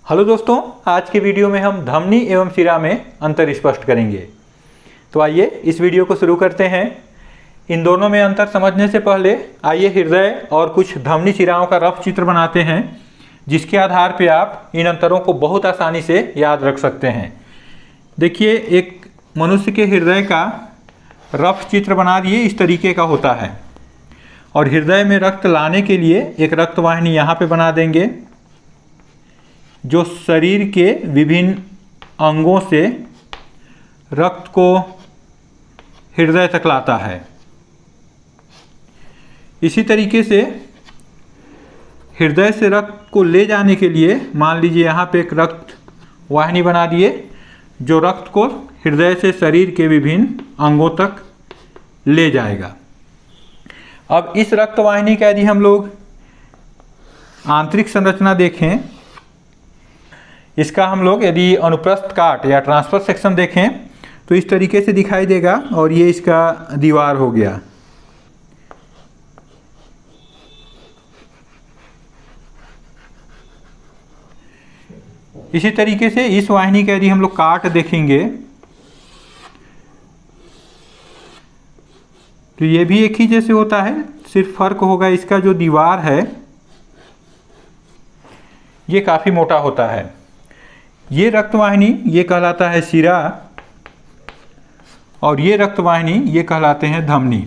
Hello दोस्तों, आज के वीडियो में हम धमनी एवं शिरा में अंतर स्पष्ट करेंगे। तो आइए इस वीडियो को शुरू करते हैं। इन दोनों में अंतर समझने से पहले आइए हृदय और कुछ धमनी शिराओं का रफ चित्र बनाते हैं, जिसके आधार पर आप इन अंतरों को बहुत आसानी से याद रख सकते हैं। देखिए, एक मनुष्य के हृदय का रफ चित्र बना दिए इस तरीके का होता है, और हृदय में रक्त लाने के लिए एक रक्तवाहिनी यहाँ पे बना देंगे, जो शरीर के विभिन्न अंगों से रक्त को हृदय तक लाता है। इसी तरीके से हृदय से रक्त को ले जाने के लिए मान लीजिए यहाँ पे एक रक्त वाहिनी बना दिए, जो रक्त को हृदय से शरीर के विभिन्न अंगों तक ले जाएगा। अब इस रक्त वाहिनी का यदि हम लोग आंतरिक संरचना देखें, इसका हम लोग यदि अनुप्रस्थ काट या ट्रांसफर सेक्शन देखें तो इस तरीके से दिखाई देगा, और ये इसका दीवार हो गया। इसी तरीके से इस वाहिनी का यदि हम लोग काट देखेंगे तो ये भी एक ही जैसे होता है, सिर्फ फर्क होगा इसका जो दीवार है ये काफ़ी मोटा होता है। ये रक्तवाहिनी ये कहलाता है शिरा, और ये रक्तवाहिनी ये कहलाते हैं धमनी।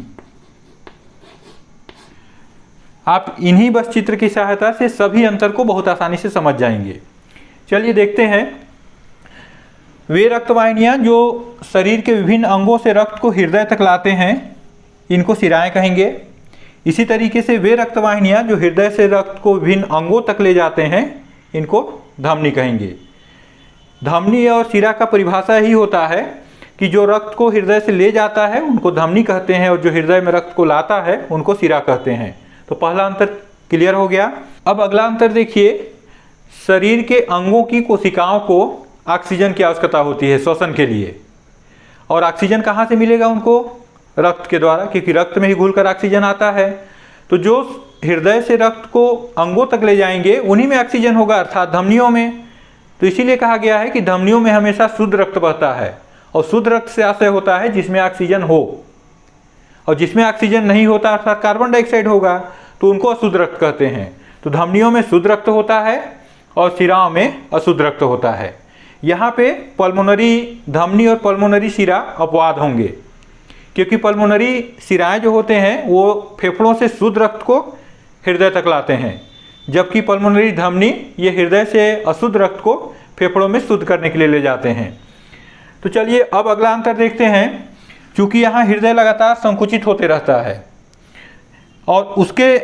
आप इन्हीं बस चित्र की सहायता से सभी अंतर को बहुत आसानी से समझ जाएंगे। चलिए देखते हैं। वे रक्तवाहिनियाँ जो शरीर के विभिन्न अंगों से रक्त को हृदय तक लाते हैं, इनको शिराएं कहेंगे। इसी तरीके से वे रक्तवाहिनियाँ जो हृदय से रक्त को विभिन्न अंगों तक ले जाते हैं, इनको धमनी कहेंगे। धमनी और शिरा का परिभाषा ही होता है कि जो रक्त को हृदय से ले जाता है उनको धमनी कहते हैं, और जो हृदय में रक्त को लाता है उनको शिरा कहते हैं। तो पहला अंतर क्लियर हो गया। अब अगला अंतर देखिए, शरीर के अंगों की कोशिकाओं को ऑक्सीजन की आवश्यकता होती है श्वसन के लिए, और ऑक्सीजन कहाँ से मिलेगा उनको? रक्त के द्वारा, क्योंकि रक्त में ही घुलकर ऑक्सीजन आता है। तो जो हृदय से रक्त को अंगों तक ले जाएंगे उन्हीं में ऑक्सीजन होगा, अर्थात धमनियों में। तो इसीलिए कहा गया है कि धमनियों में हमेशा शुद्ध रक्त बहता है, और शुद्ध रक्त से आशय होता है जिसमें ऑक्सीजन हो, और जिसमें ऑक्सीजन नहीं होता अर्थात कार्बन डाइऑक्साइड होगा, तो उनको अशुद्ध रक्त कहते हैं। तो धमनियों में शुद्ध रक्त होता है और शिराओं में अशुद्ध रक्त होता है। यहाँ पे पल्मोनरी धमनी और पल्मोनरी शिरा अपवाद होंगे, क्योंकि पल्मोनरी शिराएं जो होते हैं वो फेफड़ों से शुद्ध रक्त को हृदय तक लाते हैं, जबकि पल्मोनरी धमनी ये हृदय से अशुद्ध रक्त को फेफड़ों में शुद्ध करने के लिए ले जाते हैं। तो चलिए अब अगला अंतर देखते हैं। चूँकि यहाँ हृदय लगातार संकुचित होते रहता है, और उसके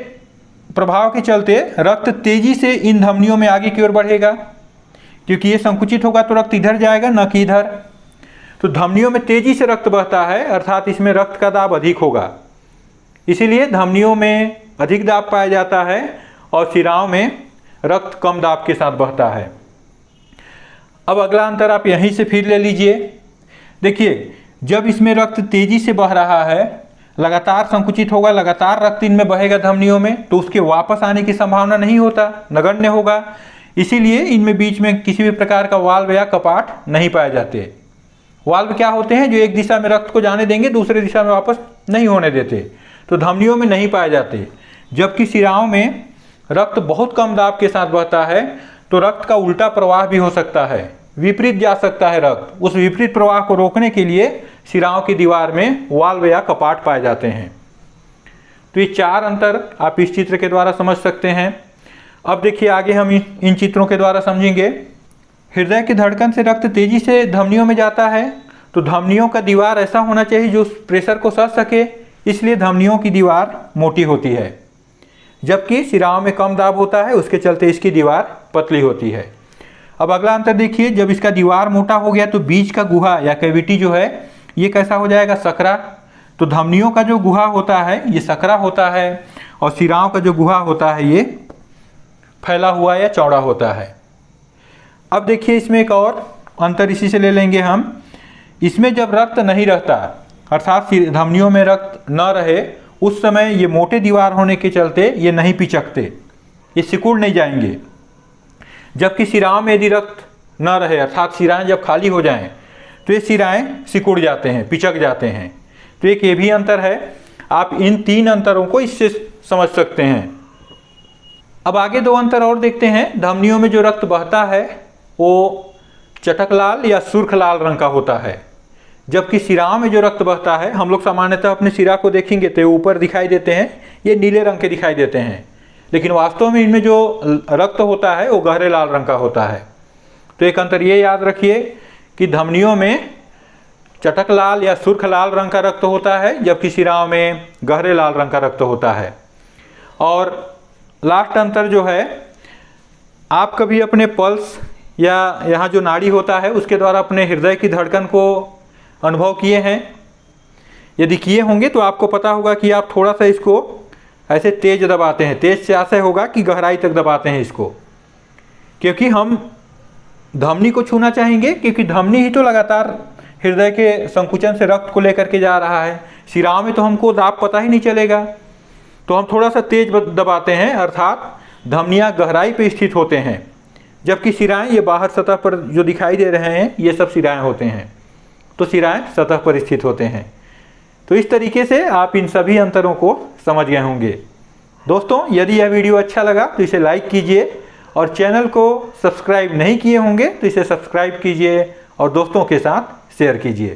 प्रभाव के चलते रक्त तेजी से इन धमनियों में आगे की ओर बढ़ेगा, क्योंकि ये संकुचित होगा तो रक्त इधर जाएगा न कि इधर। तो धमनियों में तेजी से रक्त बहता है, अर्थात इसमें रक्त का दाब अधिक होगा, इसीलिए धमनियों में अधिक दाब पाया जाता है और शिराओं में रक्त कम दाब के साथ बहता है। अब अगला अंतर आप यहीं से फिर ले लीजिए। देखिए, जब इसमें रक्त तेजी से बह रहा है, लगातार संकुचित होगा, लगातार रक्त इनमें बहेगा धमनियों में, तो उसके वापस आने की संभावना नहीं होता, नगण्य होगा। इसीलिए इनमें बीच में किसी भी प्रकार का वाल्व या कपाट नहीं पाए जाते। वाल्व क्या होते हैं? जो एक दिशा में रक्त को जाने देंगे, दूसरे दिशा में वापस नहीं होने देते। तो धमनियों में नहीं पाए जाते। जबकि शिराओं में रक्त बहुत कम दाब के साथ बहता है, तो रक्त का उल्टा प्रवाह भी हो सकता है, विपरीत जा सकता है रक्त। उस विपरीत प्रवाह को रोकने के लिए शिराओं की दीवार में वाल्व या कपाट पाए जाते हैं। तो ये चार अंतर आप इस चित्र के द्वारा समझ सकते हैं। अब देखिए, आगे हम इन चित्रों के द्वारा समझेंगे। हृदय की धड़कन से रक्त तेजी से धमनियों में जाता है, तो धमनियों का दीवार ऐसा होना चाहिए जो प्रेशर को सह सके, इसलिए धमनियों की दीवार मोटी होती है, जबकि शिराओं में कम दाब होता है, उसके चलते इसकी दीवार पतली होती है। अब अगला अंतर देखिए, जब इसका दीवार मोटा हो गया तो बीच का गुहा या कैविटी जो है ये कैसा हो जाएगा? सकरा। तो धमनियों का जो गुहा होता है ये सकरा होता है, और शिराओं का जो गुहा होता है ये फैला हुआ या चौड़ा होता है। अब देखिए, इसमें एक और अंतर इसी से ले लेंगे हम। इसमें जब रक्त नहीं रहता, अर्थात धमनियों में रक्त न रहे, उस समय ये मोटे दीवार होने के चलते ये नहीं पिचकते, ये सिकुड़ नहीं जाएंगे। जबकि शिराओं में यदि रक्त न रहे, अर्थात शिराएँ जब खाली हो जाएं तो ये शिराएँ सिकुड़ जाते हैं, पिचक जाते हैं। तो एक ये भी अंतर है। आप इन 3 अंतरों को इससे समझ सकते हैं। अब आगे 2 अंतर और देखते हैं। धमनियों में जो रक्त बहता है वो चटक लाल या सुर्ख लाल रंग का होता है, जबकि शिराओं में जो रक्त बहता है, हम लोग सामान्यतः अपने शिरा को देखेंगे तो ऊपर दिखाई देते हैं, ये नीले रंग के दिखाई देते हैं, लेकिन वास्तव में इनमें जो रक्त होता है वो गहरे लाल रंग का होता है। तो एक अंतर ये याद रखिए कि धमनियों में चटक लाल या सुर्ख लाल रंग का रक्त होता है, जबकि शिराओं में गहरे लाल रंग का रक्त होता है। और लास्ट अंतर जो है, आप कभी अपने पल्स या यहाँ जो नाड़ी होता है उसके द्वारा अपने हृदय की धड़कन को अनुभव किए हैं? यदि किए होंगे तो आपको पता होगा कि आप थोड़ा सा इसको ऐसे तेज दबाते हैं। तेज से ऐसा होगा कि गहराई तक दबाते हैं इसको, क्योंकि हम धमनी को छूना चाहेंगे, क्योंकि धमनी ही तो लगातार हृदय के संकुचन से रक्त को लेकर के जा रहा है। शिराओं में तो हमको दाब पता ही नहीं चलेगा, तो हम थोड़ा सा तेज दबाते हैं, अर्थात धमनियाँ गहराई पे स्थित होते हैं, जबकि शिराएँ ये बाहर सतह पर जो दिखाई दे रहे हैं ये सब शिराएँ होते हैं। तो शिराएँ सतह पर स्थित होते हैं। तो इस तरीके से आप इन सभी अंतरों को समझ गए होंगे। दोस्तों, यदि यह वीडियो अच्छा लगा तो इसे लाइक कीजिए, और चैनल को सब्सक्राइब नहीं किए होंगे तो इसे सब्सक्राइब कीजिए और दोस्तों के साथ शेयर कीजिए।